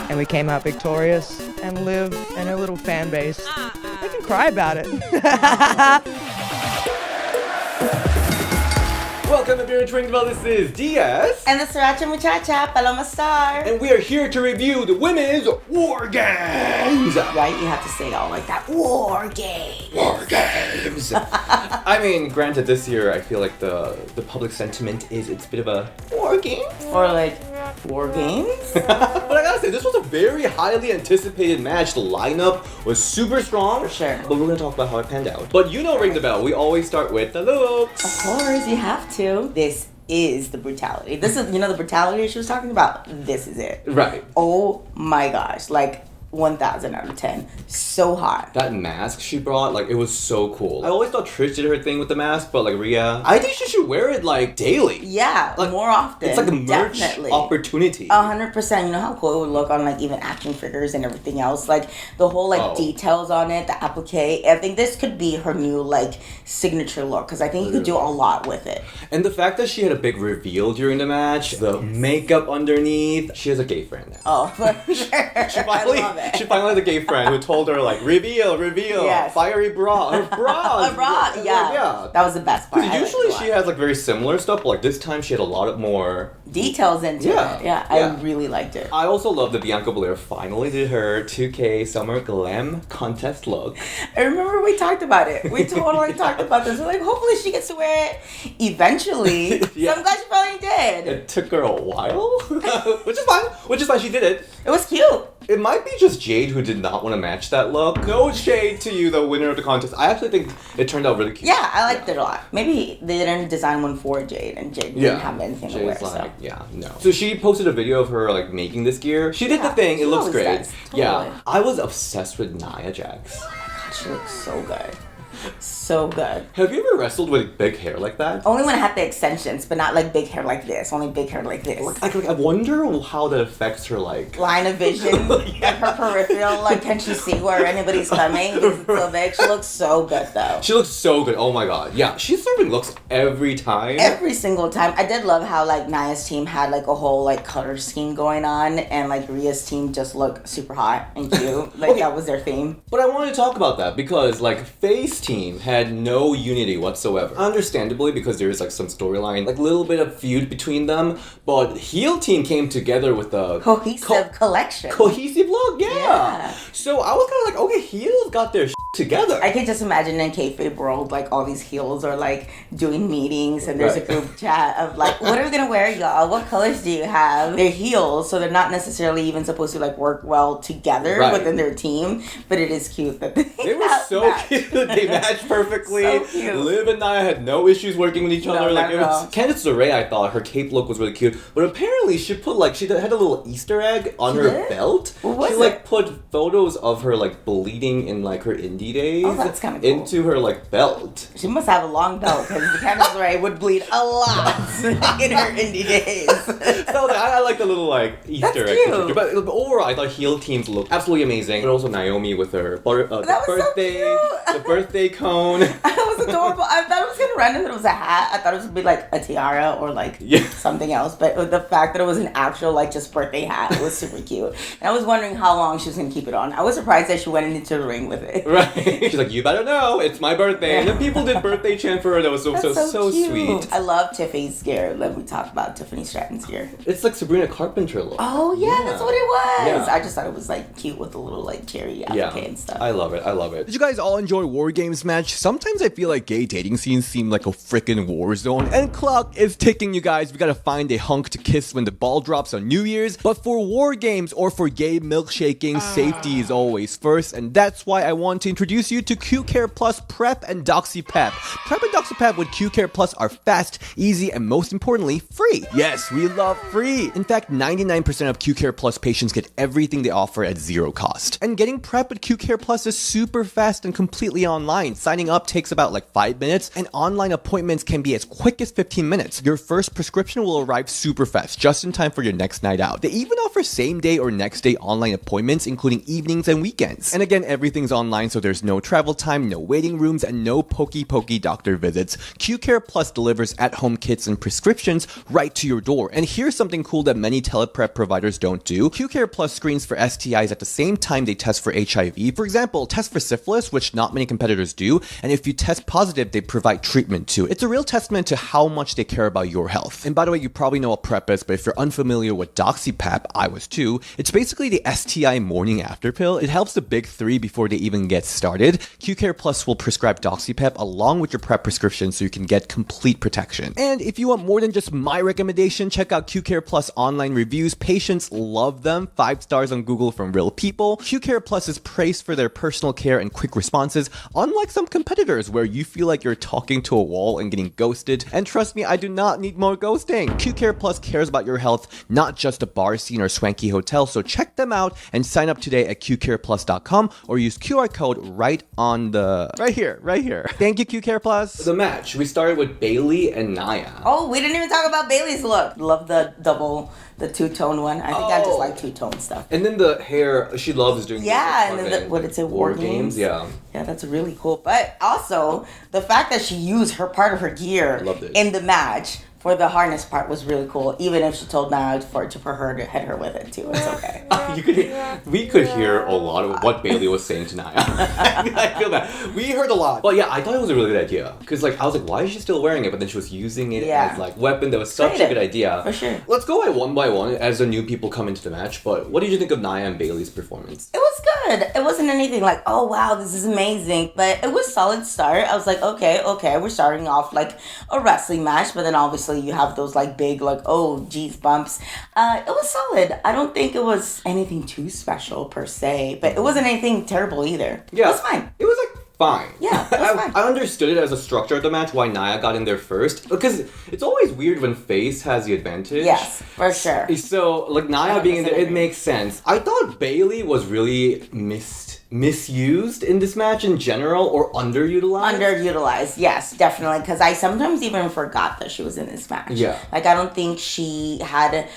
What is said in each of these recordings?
And we came out victorious and live in a little fan base. I can cry about it. Welcome to Beer and Drink. This is Diaz. And the Sriracha Muchacha, Paloma Star. And we are here to review the women's War Games. Right? You have to say it all like that. War Games. War Games. I mean, granted, this year I feel like the public sentiment is it's a bit of a War Game. Or like, War Games? But I gotta say, this was a very highly anticipated match. The lineup was super strong. For sure. But we're gonna talk about how it panned out. But you know, ring the bell. We always start with the looks. Of course, you have to. This is the brutality. This is, the brutality she was talking about. This is it. Right. Oh my gosh. Like, 1,000 out of 10. So hot. That mask she brought, like, it was so cool. I always thought Trish did her thing with the mask, but like Rhea, I think she should wear it like daily. Yeah, like, more often. It's like a merch opportunity. 100%. You know how cool it would look on like even action figures and everything else. Like the whole like details on it, the applique. I think this could be her new like signature look because I think you could do a lot with it. And the fact that she had a big reveal during the match, the makeup underneath, she has a gay friend now. Oh, for sure. She finally had a gay friend who told her like, reveal, yes. Fiery bra, her bra. A bra, yeah. That was the best part. Usually she has like very similar stuff, but like this time she had a lot of more details into it. Yeah, I really liked it. I also love that Bianca Belair finally did her 2K Summer Glam contest look. I remember we talked about it. We totally talked about this. We're like, hopefully she gets to wear it eventually. So I'm glad she finally did. It took her a while, which is fine. She did it. It was cute. It might be just Jade who did not want to match that look. No shade to you, the winner of the contest. I actually think it turned out really cute. Yeah, I liked it a lot. Maybe they didn't design one for Jade, and Jade didn't have anything to wear. So she posted a video of her like making this gear. She did the thing. It looks great. Totally. Yeah, I was obsessed with Nia Jax. Oh my god, she looks so good. So good. Have you ever wrestled with big hair like that? Only when I had the extensions, but not like big hair like this. Only big hair like this. I wonder how that affects her like line of vision, like her peripheral. Like, can she see where anybody's coming? Because it's so big. She looks so good though. She looks so good. Oh my god. Yeah, she's serving looks every time. Every single time. I did love how like Nia's team had like a whole like color scheme going on, and like Rhea's team just looked super hot and cute. Like that was their theme. But I wanted to talk about that because like Face team had no unity whatsoever. Understandably, because there's like some storyline, like a little bit of feud between them, but heel team came together with a cohesive collection. Cohesive look, yeah. So I was kind of like, okay, heels got their together. I can just imagine in kayfabe world, like all these heels are like doing meetings and there's a group chat of like, what are we gonna wear, y'all? What colors do you have? They're heels, so they're not necessarily even supposed to like work well together within their team, but it is cute that they were so cute. They matched perfectly. So cute. Liv and Nia had no issues working with each other. Like it was Candice Lerae, I thought her cape look was really cute, but apparently she put like she had a little Easter egg on her belt. What was she like put photos of her like bleeding in like her indie days. Oh, that's kind of cool. Into her like belt. She must have a long belt because Candice Lerae would bleed a lot in her indie days. So I like the little like Easter egg. But overall, I thought heel teams looked absolutely amazing. But also Naomi with her birthday, the birthday cone. That was adorable. I thought it was kind of random that it was a hat. I thought it was gonna be like a tiara or like something else. But the fact that it was an actual like just birthday hat was super cute. And I was wondering how long she was gonna keep it on. I was surprised that she went into the ring with it. Right. She's like, you better know, it's my birthday. And then people did birthday chant for her. That was so sweet. I love Tiffany's gear. Let me talk about Tiffany Stratton's gear. It's like Sabrina Carpenter look. Oh yeah, that's what it was. Yeah. I just thought it was like cute with the little like cherry applique and stuff. I love it. Did you guys all enjoy War Games match? Sometimes I feel like gay dating scenes seem like a freaking war zone. And clock is ticking, you guys. We gotta find a hunk to kiss when the ball drops on New Year's. But for War Games or for gay milkshaking, safety is always first. And that's why I want to introduce you to Q-Care Plus Prep and Doxy Pep. Prep and Doxy Pep with Q-Care Plus are fast, easy, and most importantly, free. Yes, we love free. In fact, 99% of Q-Care Plus patients get everything they offer at zero cost. And getting Prep with Q-Care Plus is super fast and completely online. Signing up takes about like 5 minutes, and online appointments can be as quick as 15 minutes. Your first prescription will arrive super fast, just in time for your next night out. They even offer same day or next day online appointments, including evenings and weekends. And again, everything's online, so there's no travel time, no waiting rooms, and no pokey doctor visits. QCare Plus delivers at-home kits and prescriptions right to your door. And here's something cool that many teleprep providers don't do. QCare Plus screens for STIs at the same time they test for HIV. For example, test for syphilis, which not many competitors do, and if you test positive, they provide treatment too. It's a real testament to how much they care about your health. And by the way, you probably know what PrEP is, but if you're unfamiliar with DoxyPep, I was too, it's basically the STI morning after pill. It helps the big three before they even get started. QCare Plus will prescribe DoxyPep along with your PrEP prescription so you can get complete protection. And if you want more than just my recommendation, check out QCare Plus online reviews. Patients love them. 5 stars on Google from real people. QCare Plus is praised for their personal care and quick responses, unlike some competitors where you feel like you're talking to a wall and getting ghosted. And trust me, I do not need more ghosting. QCare Plus cares about your health, not just a bar scene or swanky hotel, so check them out and sign up today at QCarePlus.com or use QR code right here. Thank you, QCare Plus. The match, we started with Bayley and Nia. Oh, we didn't even talk about Bayley's look. Love the two-tone one. I think I just like two-tone stuff. And then the hair, she loves doing and then what it's a WarGames. Yeah, that's really cool. But also the fact that she used her part of her gear in the match for the harness part was really cool. Even if she told Nia for her to hit her with it too, it's okay. We could hear a lot of what Bayley was saying to Nia. I feel that we heard a lot. But yeah, I thought it was a really good idea because I was like, why is she still wearing it? But then she was using it as weapon. That was such a good idea. For sure. Let's go by one as the new people come into the match. But what did you think of Nia and Bayley's performance? It was good. It wasn't anything like, oh wow, this is amazing. But it was a solid start. I was like, okay, we're starting off like a wrestling match, but then obviously you have those big oh geez bumps. It was solid. I don't think it was anything too special per se, but it wasn't anything terrible either. Yeah, it was fine. It was fine. Yeah, it was fine. I understood it as a structure of the match why Nia got in there first, because it's always weird when face has the advantage. Yes, for sure. So Nia being in there, it makes sense. I thought Bayley was really misused in this match in general, or underutilized. Yes, definitely, because I sometimes even forgot that she was in this match. Yeah, I don't think she had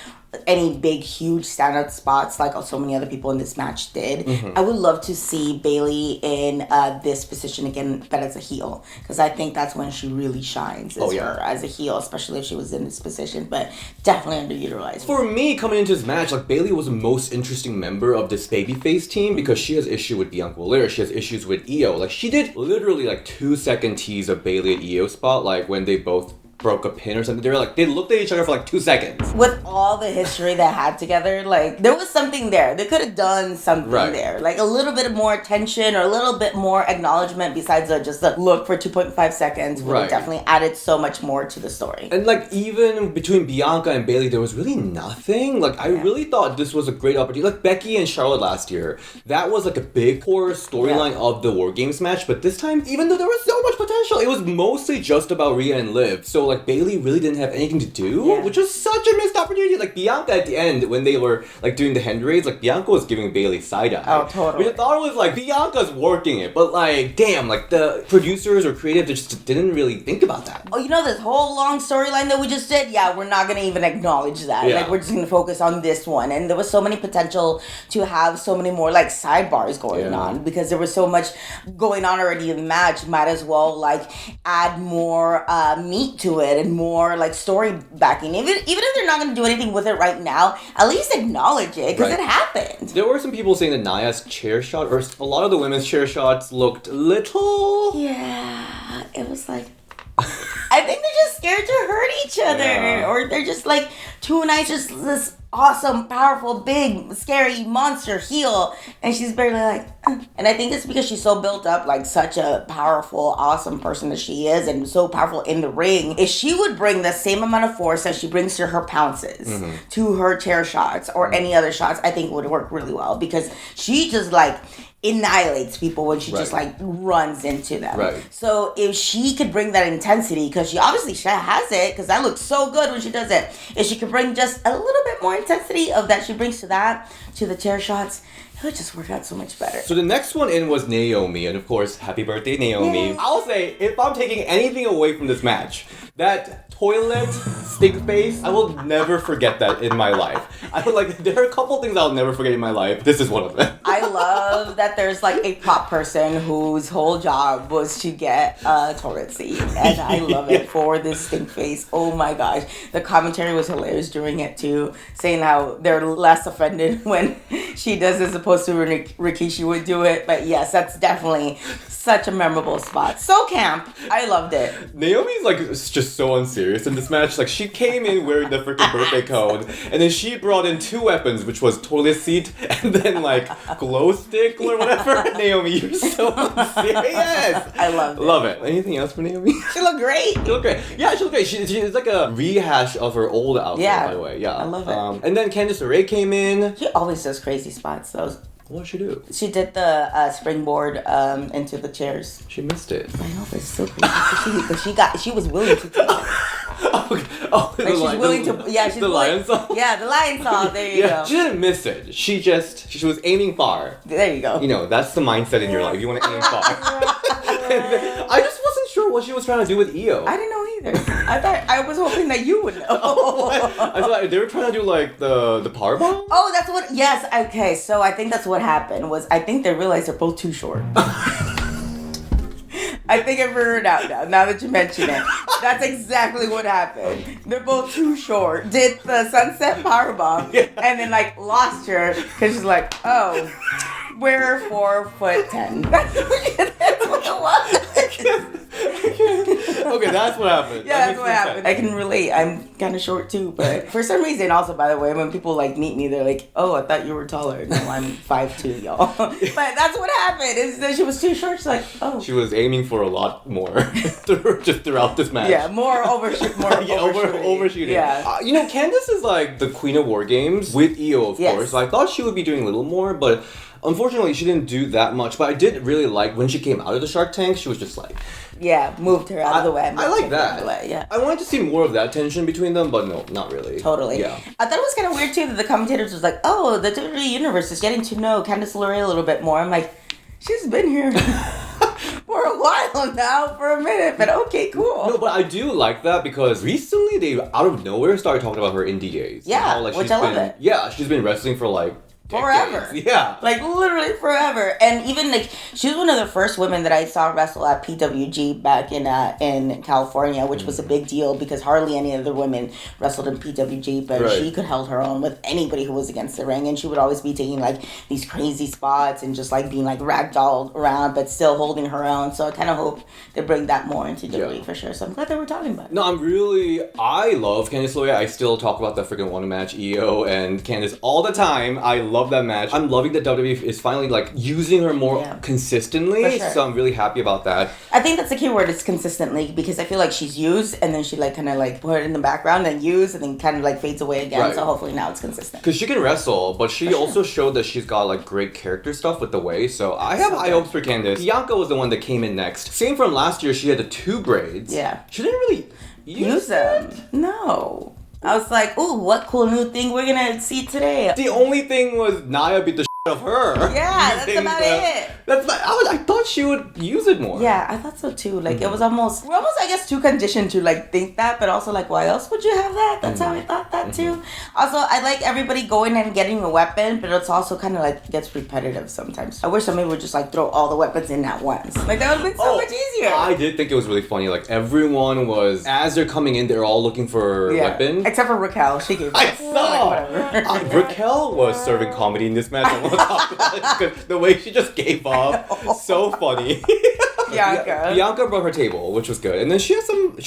any big huge standout spots like so many other people in this match did. I would love to see Bayley in this position again, but as a heel, because I think that's when she really shines her as a heel, especially if she was in this position, but definitely underutilized. For me, coming into this match, Bayley was the most interesting member of this babyface team because she has issue with Bianca Belair, she has issues with Io. She did literally 2-second tease of Bayley and Io spot, when they both broke a pin or something. They looked at each other for 2 seconds. With all the history they had together, there was something there. They could have done something there. A little bit more attention or a little bit more acknowledgement besides just the look for 2.5 seconds would have definitely added so much more to the story. And even between Bianca and Bayley, there was really nothing. I really thought this was a great opportunity. Becky and Charlotte last year, that was a big core storyline of the WarGames match. But this time, even though there was so much potential, it was mostly just about Rhea and Liv. So Bayley really didn't have anything to do, which was such a missed opportunity. Bianca at the end, when they were doing the hand raids, Bianca was giving Bayley side eye. Oh, totally. Which I thought it was Bianca's working it, but damn, the producers or creative just didn't really think about that. Oh, this whole long storyline that we just did? Yeah, we're not gonna even acknowledge that. Yeah. We're just gonna focus on this one, and there was so many potential to have so many more sidebars going on because there was so much going on already in the match. Might as well add more meat to it and more story backing. Even if they're not going to do anything with it right now, at least acknowledge it because it happened. There were some people saying that Nia's chair shot, or a lot of the women's chair shots, looked little. Yeah, it was I think they're just scared to hurt each other, or they're just too nice, just this awesome, powerful, big, scary monster heel, and she's barely And I think it's because she's so built up, such a powerful, awesome person that she is, and so powerful in the ring. If she would bring the same amount of force that she brings to her pounces, to her chair shots, or any other shots, I think it would work really well, because she just, annihilates people when she just runs into them. Right. So if she could bring that intensity, because she obviously has it, because that looks so good when she does it. If she could bring just a little bit more intensity of that she brings to the chair shots, It would just work out so much better. So the next one in was Naomi, and of course, happy birthday, Naomi. Yay. I'll say, if I'm taking anything away from this match, that toilet stink face, I will never forget that in my life. I feel like there are a couple things I'll never forget in my life. This is one of them. I love that there's like a prop person whose whole job was to get a toilet seat. And I love it for this stink face. Oh my gosh. The commentary was hilarious during it too, saying how they're less offended when she does as opposed to when Rikishi would do it. But yes, that's definitely such a memorable spot. So camp. I loved it. Naomi's like just so unserious in this match. Like she came in wearing the freaking birthday code, and then she brought in two weapons, which was toilet seat and then like glow stick or whatever. Naomi, you're so unserious. I loved it. Love it. Anything else for Naomi? She looked great. She looked great. Yeah, she looked great. She's like a rehash of her old outfit, by the way. Yeah. I love it. And then Candice Lerae came in. She always does crazy spots though. What did she do? She did the springboard into the chairs. She missed it. I know, but it's so crazy. But she was willing to take it. Oh, Like she's willing to, yeah, she's the willing, lion song. Yeah, the lion song. There you go. She didn't miss it. She was aiming far. There you go. You know, that's the mindset in your life. You want to aim far. I just wasn't sure what she was trying to do with Io. I didn't know either. I was hoping that you would know. I thought they were trying to do like the power bomb. Oh, that's what. Yes. Okay. So I think that's what happened. I think they realized they're both too short. I think I figured it out now that you mention it. That's exactly what happened. They're both too short. Did the sunset powerbomb and then like lost her because she's like, oh, we're 4'10". That's what it was. Okay, that's what happened. Yeah, that's what happened. I can relate. I'm kind of short too, but for some reason, also by the way, when people like meet me, they're like, "Oh, I thought you were taller." No, I'm 5'2", y'all. But that's what happened. Is that she was too short? She's like, "Oh." She was aiming for a lot more just throughout this match. Yeah, more overshooting. Overshooting. Yeah. You know, Candice is like the queen of WarGames with Io, of course. So I thought she would be doing a little more, but unfortunately, she didn't do that much. But I did really like when she came out of the Shark Tank. She was just like, yeah, moved her out of the way. I like that. Yeah. I wanted to see more of that tension between them, but no, not really. Totally. Yeah. I thought it was kind of weird too that the commentators was like, "Oh, the WWE Universe is getting to know Candice Lerae a little bit more." I'm like, she's been here for a while now, for a minute, but okay, cool. No, but I do like that because recently they out of nowhere started talking about her in DAs. Yeah, like which I love it. Yeah, she's been wrestling for like forever. Yeah. Like, literally forever. And even, like, she was one of the first women that I saw wrestle at PWG back in California, which was a big deal because hardly any other women wrestled in PWG, but she could hold her own with anybody who was against the ring. And she would always be taking, like, these crazy spots and just, like, being, like, ragdolled around, but still holding her own. So I kind of hope they bring that more into WWE for sure. So I'm glad that we're talking about it. No, I love Candice Lerae. I still talk about that freaking one match, Io and Candice, all the time. I love that match. I'm loving that WWE is finally like using her more consistently, so I'm really happy about that. I think that's the key word, is consistently, because I feel like she's used and then she like kind of like put it in the background and used and then kind of like fades away again. So hopefully now it's consistent. Because she can wrestle, but she also showed that she's got like great character stuff with the way. So I have high hopes for Candice. Bianca was the one that came in next. Same from last year. She had the 2 braids. Yeah. She didn't really use them. No. I was like, ooh, what cool new thing we're gonna see today. The only thing was Nia beat the of her. Yeah, that's about it. I thought she would use it more. Yeah, I thought so too. Like, we're almost, I guess, too conditioned to like think that, but also like, why else would you have that? That's how I thought that too. Also, I like everybody going and getting a weapon, but it's also kind of like gets repetitive sometimes. I wish somebody would just like throw all the weapons in at once. Like, that would have been so much easier. I did think it was really funny. Like, everyone was, as they're coming in, they're all looking for a weapon. Except for Raquel. She gave I saw. Like, Raquel was serving comedy in this match. I want to talk about it because the way she just gave up, so funny. Bianca brought her table, which was good, and then she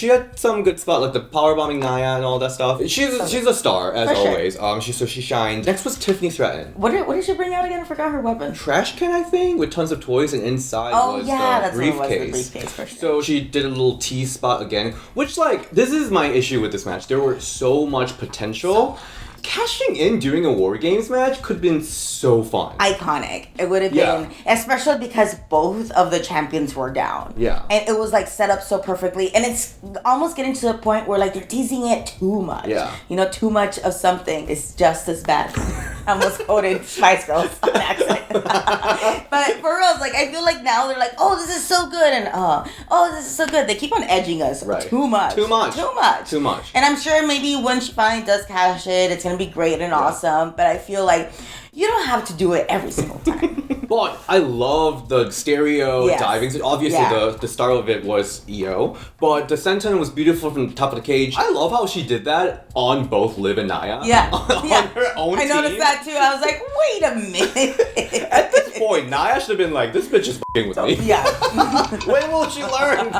had some good spot like the powerbombing Nia and all that stuff. She's a star as always. She shined. Next was Tiffany Stratton. What did she bring out again? I forgot her weapon. Trash can, I think, with tons of toys, and inside was the briefcase. What it was, the briefcase for sure. So she did a little T spot again, which like this is my issue with this match. There were so much potential. Cashing in during a WarGames match could have been so fun. Iconic. It would have been, especially because both of the champions were down. Yeah. And it was like set up so perfectly. And it's almost getting to the point where like they're teasing it too much. Yeah. You know, too much of something is just as bad. I almost quoted Spice Girls on accident. But for real, like, I feel like now they're like, oh, this is so good, and oh, this is so good. They keep on edging us too much. And I'm sure maybe when she finally does cash it, it's gonna be great and awesome. But I feel like you don't have to do it every single time. But I love the stereo diving. Obviously, the start of it was Io, but the senton was beautiful from the top of the cage. I love how she did that on both Liv and Nia. On her own team. I noticed that too. I was like, wait a minute. At this point, Nia should have been like, this bitch is f***ing with me. Yeah. When will she learn?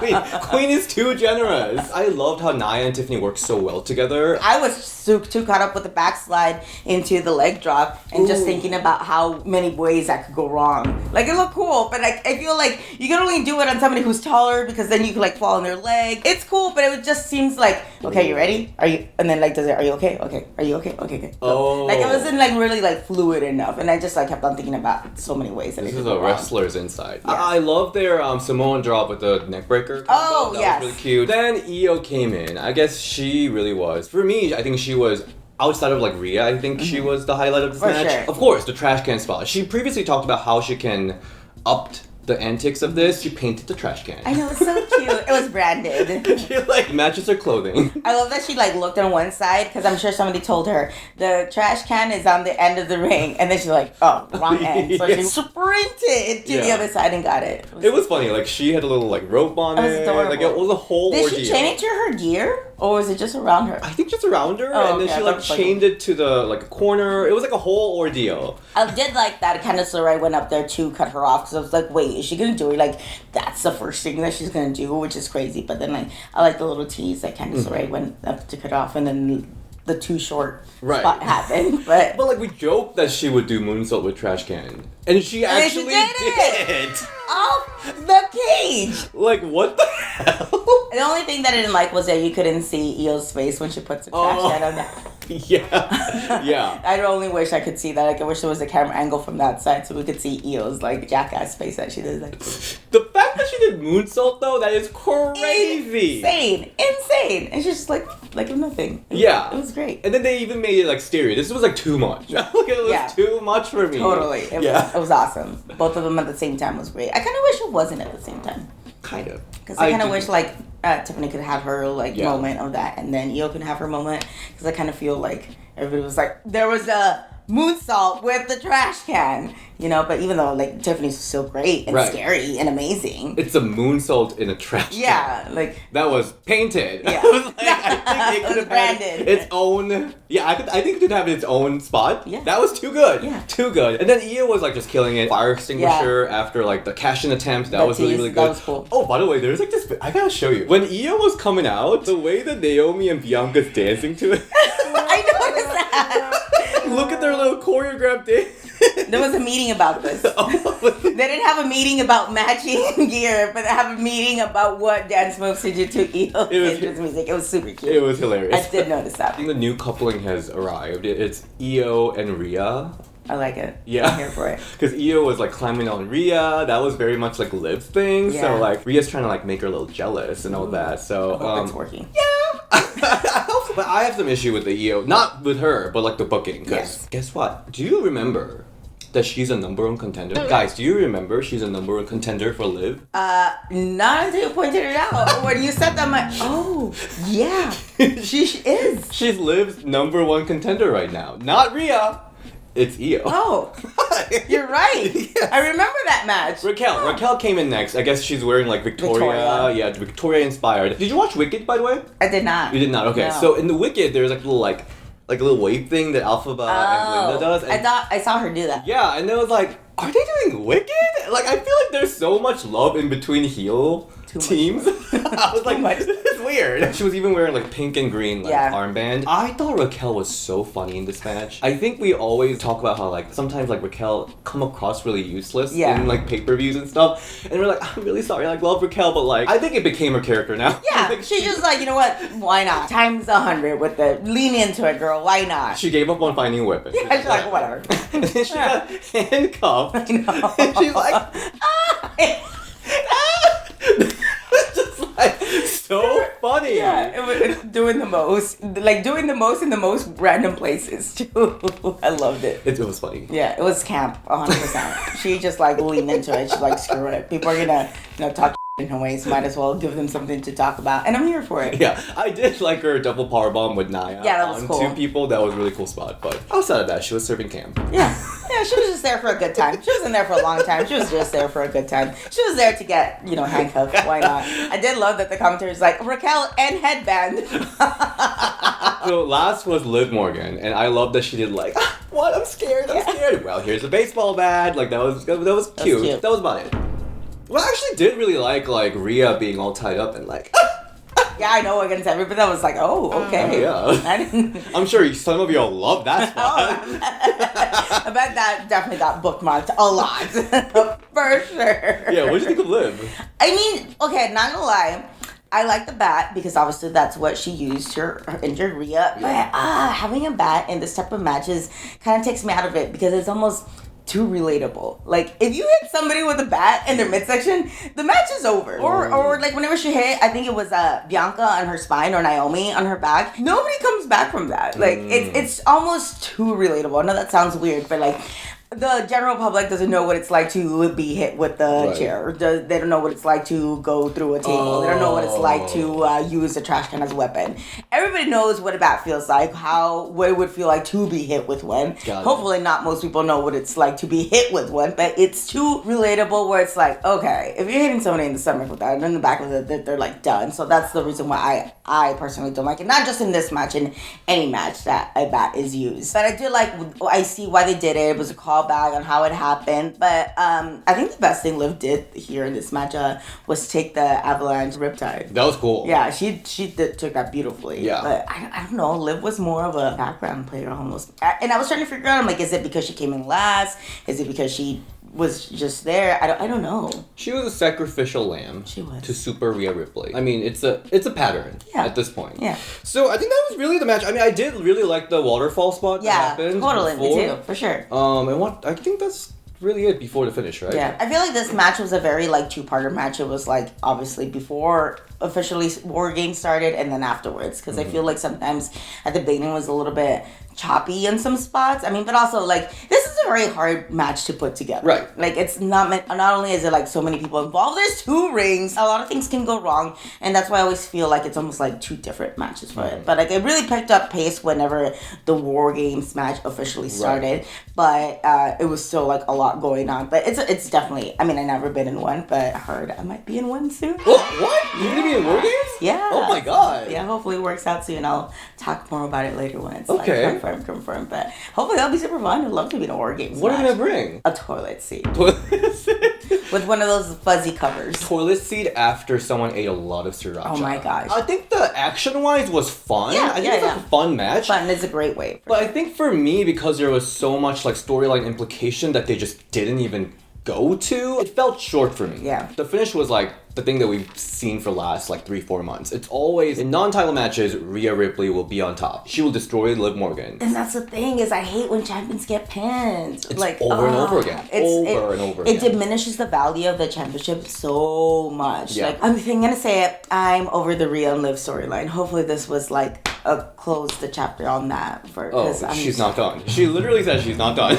Queen is too generous. I loved how Nia and Tiffany worked so well together. I was too caught up with the backslide into the leg drop and just thinking about how many ways that could go wrong. Like, it looked cool, but I feel like you can only do it on somebody who's taller because then you can like fall on their leg. It's cool, but it just seems like, okay, you ready? Are you? And then like, are you okay? Okay. Are you okay? Okay, good. Oh. Like, it wasn't like really like fluid enough, and I just like kept on thinking about so many ways that this it is could a go wrong. wrestler's insight. Yeah. I love their Samoan drop with the neck breaker. Oh, that was really cute. Then Io came in. I guess she really was. For me, I think she was. Outside of like Rhea, I think she was the highlight of this match. Sure. Of course, the trash can spot. She previously talked about how she can up the antics of this. She painted the trash can. I know, it's so cute. It was branded. She like matches her clothing. I love that she like looked on one side because I'm sure somebody told her the trash can is on the end of the ring, and then she's like, oh, wrong end. So she sprinted to the other side and got it. It was funny. Like, she had a little like rope on it. Adorable. Like, it was a whole Did ordeal. she chain it to her gear? Or was it just around her? I think just around her, Oh, and then okay, she I like thought it was chained it to the like corner. It was like a whole ordeal. I did like that Candice Lerae went up there to cut her off because I was like, wait, is she gonna do it? Like, that's the first thing that she's gonna do, which is crazy. But then like, I like the little tease that Candice Lerae went up to cut off, and then the too short spot happened. But like, we joked that she would do moonsault with trash can, and she actually did it. Off the cage. Like, what the hell? The only thing that I didn't like was that you couldn't see Io's face when she puts the trash can on that. Yeah. I only wish I could see that. Like, I wish there was a camera angle from that side so we could see Io's like jackass face that she did. Like, the fact that she did moonsault though, that is crazy. Insane. And she's just like nothing. It was great. And then they even made it like stereo. This was like too much. Like, it was too much for me. Totally. It was awesome. Both of them at the same time was great. I kind of wish it wasn't at the same time. Kind of. Because I kind of wish like Tiffany could have her like moment of that, and then Io can have her moment. Because I kind of feel like everybody was like, there was a moonsault with the trash can, you know. But even though like Tiffany's so great and scary and amazing, it's a moonsault in a trash can. Yeah, like that was painted. Yeah, I think it could have branded its own. Yeah, I think it could have its own spot. Yeah, that was too good. Yeah, too good. And then Io was like just killing it. Fire extinguisher after like the cash-in attempt. That was really good. That was cool. Oh, by the way, there's like this. I gotta show you. When Io was coming out, the way that Naomi and Bianca's dancing to it. I noticed that. Look at their little choreographed dance. There was a meeting about this. They didn't have a meeting about matching gear, but they have a meeting about what dance moves to do to Io's music. It was super cute. It was hilarious. I did notice that. I think the new coupling has arrived. It's Io and Rhea. I like it. Yeah. I'm here for it. Because Io was like climbing on Rhea. That was very much like Liv's thing. Yeah. So like Rhea's trying to like make her a little jealous and all that. So I hope it's working. Yeah. I hope so. But I have some issue with the Io. Not with her, but like the booking. Because guess what? Do you remember that she's a number one contender? Guys, do you remember she's a number one contender for Liv? Not until you pointed it out. When you said that, I'm like, oh, yeah. She is. She's Liv's number one contender right now. Not Rhea. It's Io. Oh, you're right. Yes. I remember that match. Raquel came in next. I guess she's wearing like Victoria. Yeah, Victoria inspired. Did you watch Wicked, by the way? I did not. You did not? Okay. No. So in the Wicked, there's like a little wave thing that Alphaba and Linda does. And I saw her do that. Yeah, and it was like, are they doing Wicked? Like, I feel like there's so much love in between heel teams. I was like, this is weird. She was even wearing like pink and green armband. I thought Raquel was so funny in this match. I think we always talk about how like sometimes like Raquel come across really useless in like pay-per-views and stuff. And we're like, I'm really sorry, I love Raquel, but like I think it became her character now. Yeah, she's just like, you know what? Why not? Times 100 with the lean into it, girl. Why not? She gave up on finding a weapon. Yeah, she's like, whatever. And then she got handcuffed. I know. And she's like, just like so funny. Yeah, it was doing the most in the most random places too. I loved it. It was funny. Yeah, it was camp, 100%. She just like leaned into it. She's like, screw it. People are gonna, talk in her ways. Might as well give them something to talk about, and I'm here for it. Yeah, I did like her double powerbomb with Nia. Yeah, that was on cool. 2 people. That was a really cool spot. But outside of that, she was serving Cam. Yeah, she was just there for a good time. She wasn't there for a long time. She was just there for a good time. She was there to get, handcuffed. Why not? I did love that the commentary was like, Raquel and headband. So last was Liv Morgan, and I love that she did like, what? I'm scared. Well, here's a baseball bat. Like that was cute. That was about it. Well, I actually did really like Rhea being all tied up and like. Yeah, I know against everybody. That was like, oh, okay. Yeah. I'm sure some of y'all love that spot. I bet that definitely got bookmarked a lot. For sure. Yeah, what did you think of Liv? I mean, okay, not gonna lie. I like the bat because obviously that's what she used her injured Rhea. But having a bat in this type of matches kind of takes me out of it because it's almost too relatable. Like, if you hit somebody with a bat in their midsection, the match is over. Or like whenever she hit, I think it was Bianca on her spine or Naomi on her back. Nobody comes back from that. Like, it's almost too relatable. I know that sounds weird, but like, the general public doesn't know what it's like to be hit with the chair. They don't know what it's like to go through a table. They don't know what it's like to use a trash can as a weapon. Everybody knows what a bat feels like, what it would feel like to be hit with one. Hopefully not most people know what it's like to be hit with one, but it's too relatable where it's like, okay, if you're hitting somebody in the stomach with that and in the back of it, they're like done. So that's the reason why I personally don't like it. Not just in this match, in any match that a bat is used. But I see why they did it. It was a call back on how it happened, but I think the best thing Liv did here in this match was take the avalanche riptide. That was cool. Yeah, she took that beautifully. Yeah, but I don't know. Liv was more of a background player almost, and I was trying to figure out. I'm like, is it because she came in last? Is it because she was just there? I don't know. She was a sacrificial lamb. She was. To Super Rhea Ripley. I mean, it's a pattern at this point. Yeah. So I think that was really the match. I mean, I did really like the waterfall spot that happened. Totally, before. me too, for sure. And I think that's really it before the finish, right? Yeah. I feel like this match was a very two-parter match. It was obviously before officially WarGames started and then afterwards, because I feel like sometimes at the beginning was a little bit choppy in some spots. I mean, but also this is a very hard match to put together. Right. It's not only is it so many people involved, there's 2 rings. A lot of things can go wrong, and that's why I always feel like it's almost 2 different matches for it. But it really picked up pace whenever the WarGames match officially started. Right. But it was still a lot going on. But it's definitely, I mean, I've never been in one, but I heard I might be in one soon. What? You're gonna be in WarGames? Yeah. Oh my god. Yeah, hopefully it works out soon. I'll talk more about it later when it's confirmed. But hopefully that'll be super fun. I'd love to be in a WarGames. What are you gonna bring? A toilet seat. Toilet seat? With one of those fuzzy covers. Toilet seat after someone ate a lot of sriracha. Oh my gosh. I think the action-wise was fun. Yeah, I think it's a fun match. Fun is a great way. But I think for me, because there was so much storyline implication that they just didn't even go to, it felt short for me. Yeah. The finish was the thing that we've seen for the last 3-4 months. It's always, in non-title matches, Rhea Ripley will be on top. She will destroy Liv Morgan. And that's the thing, is I hate when champions get pinned. It's over and over again. Over and over again. It diminishes the value of the championship so much. Yeah. I'm gonna say it, I'm over the Rhea and Liv storyline. Hopefully this was close the chapter on that. She's not done. She literally said she's not done.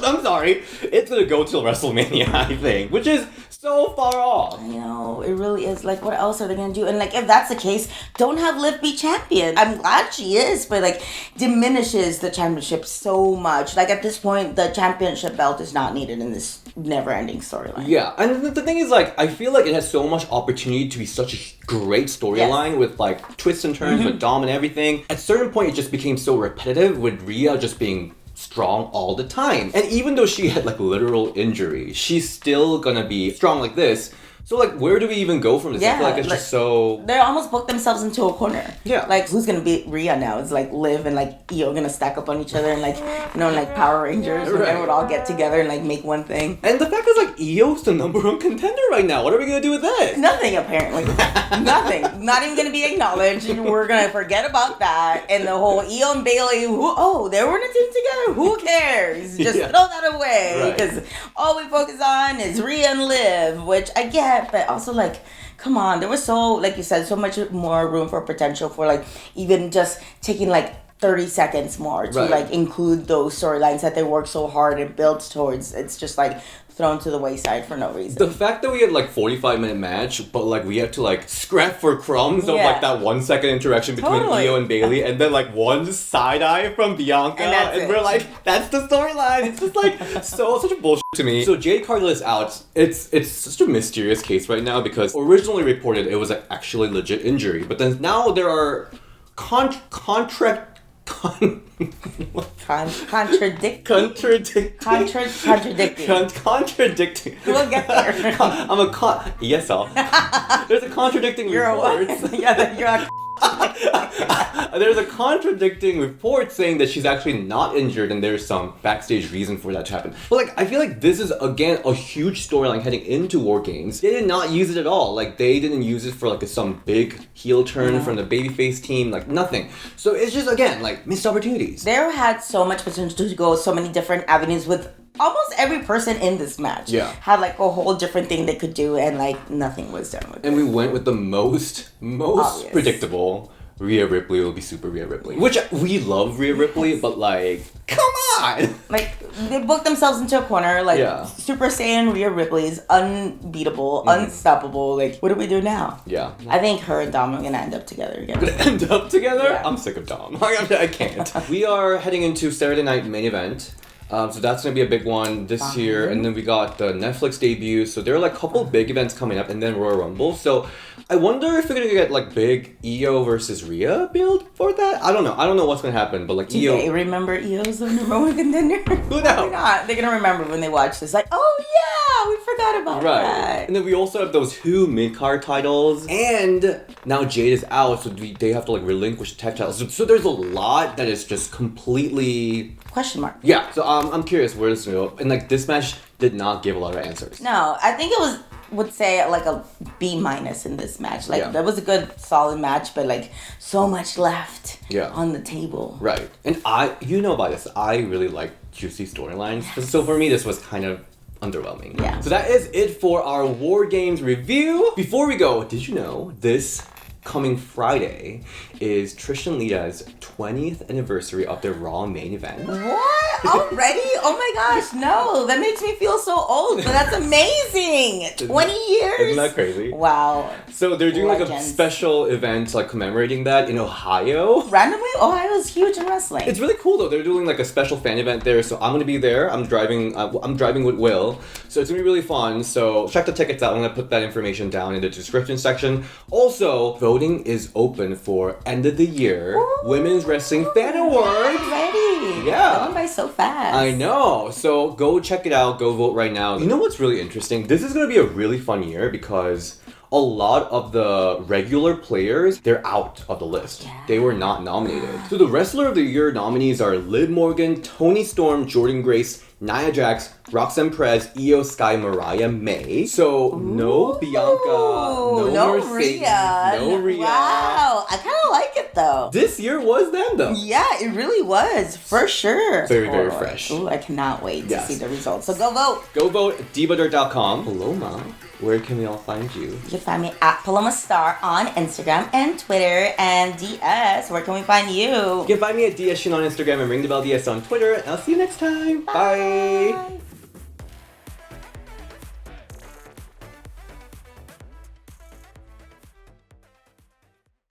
I'm sorry. It's gonna go till WrestleMania, I think. Which is so far off. I know, it really is. What else are they gonna do? And if that's the case, don't have Liv be champion. I'm glad she is, but diminishes the championship so much. At this point, the championship belt is not needed in this never-ending storyline. Yeah, and the thing is, I feel like it has so much opportunity to be such a great storyline with twists and turns with Dom and everything. At a certain point, it just became so repetitive with Rhea just being strong all the time. And even though she had literal injury, she's still gonna be strong like this. So, where do we even go from this? Yeah, I feel it's just so... They almost booked themselves into a corner. Yeah. Who's going to beat Rhea now? It's Liv and, Io going to stack up on each other and, Power Rangers. Right. And they would all get together and, make one thing. And the fact is, Io's the number 1 contender right now. What are we going to do with this? Nothing, apparently. Nothing. Not even going to be acknowledged. We're going to forget about that. And the whole Io and Bayley, they were in a team together. Who cares? Just throw that away. Because all we focus on is Rhea and Liv, which, again, upset, but also like, come on, there was so, like you said, so much more room for potential for like even just taking like 30 seconds more to like include those storylines that they work so hard and built towards. It's just like thrown to the wayside for no reason. The fact that we had like 45-minute match, but like we had to like scrap for crumbs of like that 1 second interaction between Io and Bayley, and then like one side eye from Bianca, and we're like, that's the storyline. It's just like such a bullshit to me. So Jade Cargill is out. It's such a mysterious case right now because originally reported it was an actually legit injury, but then now there are contradicting. We'll get there. There's a contradicting reports. There's a contradicting report saying that she's actually not injured and there's some backstage reason for that to happen. But like, I feel like this is again a huge storyline heading into WarGames. They did not use it at all. Like they didn't use it for like some big heel turn from the babyface team. Like nothing. So it's just again like missed opportunities. They had so much potential to go so many different avenues with almost every person in this match. Yeah. Had like a whole different thing they could do and like nothing was done with it. And we went with the most obvious. Predictable. Rhea Ripley will be Super Rhea Ripley. Which we love Rhea Ripley, but like, come on! Like, they booked themselves into a corner, like, Super Saiyan Rhea Ripley is unbeatable, unstoppable. Like, what do we do now? Yeah. I think her and Dom are gonna end up together again. Gonna end up together? Yeah. I'm sick of Dom. I can't. We are heading into Saturday night main event. So that's going to be a big one this year. And then we got the Netflix debut. So there are like a couple big events coming up and then Royal Rumble. So I wonder if we're going to get like big Io versus Rhea build for that. I don't know. I don't know what's going to happen. But like Do Io... they remember Io's the number one contender? Who knows? Probably not. They're going to remember when they watch this. Like, oh yeah, we forgot about that. And then we also have those 2 mid-card titles. And now Jade is out. So they have to like relinquish the tag titles. So there's a lot that is just completely... Question mark. Yeah, so I'm curious where this will go. And like this match did not give a lot of answers. No, I think it was, would say like a B- in this match. Like that was a good solid match, but like so much left on the table. Right. And you know about this, I really like juicy storylines. Yes. So for me this was kind of underwhelming. Yeah. So that is it for our WarGames review. Before we go, did you know this coming Friday is Trish and Lita's 20th anniversary of their Raw main event. What? Already? Oh my gosh, no. That makes me feel so old, but that's amazing. 20 years? Isn't that crazy? Wow. So they're doing like a special event like commemorating that in Ohio. Randomly? Ohio's huge in wrestling. It's really cool though. They're doing like a special fan event there, so I'm gonna be there. I'm driving with Will, so it's gonna be really fun. So check the tickets out. I'm gonna put that information down in the description section. Also, voting is open for end of the year Women's Wrestling Fan Awards. Ready? Yeah. Going by so fast. I know. So go check it out. Go vote right now. You know what's really interesting? This is gonna be a really fun year because a lot of the regular players, they're out of the list. Yeah. They were not nominated. So the Wrestler of the Year nominees are Liv Morgan, Toni Storm, Jordynne Grace, Nia Jax, Roxanne Perez, Io Sky, Mariah May. So no Bianca, no Mercedes, no Rhea. Wow, I kind of like it though. This year was them though. Yeah, it really was, for sure. Very, very fresh. Ooh, I cannot wait to see the results. So go vote. Go vote, divadirt.com. Paloma, where can we all find you? You can find me at Paloma Star on Instagram and Twitter. And DS, where can we find you? You can find me at DS Shin on Instagram and Ring the Bell DS on Twitter. And I'll see you next time. Bye.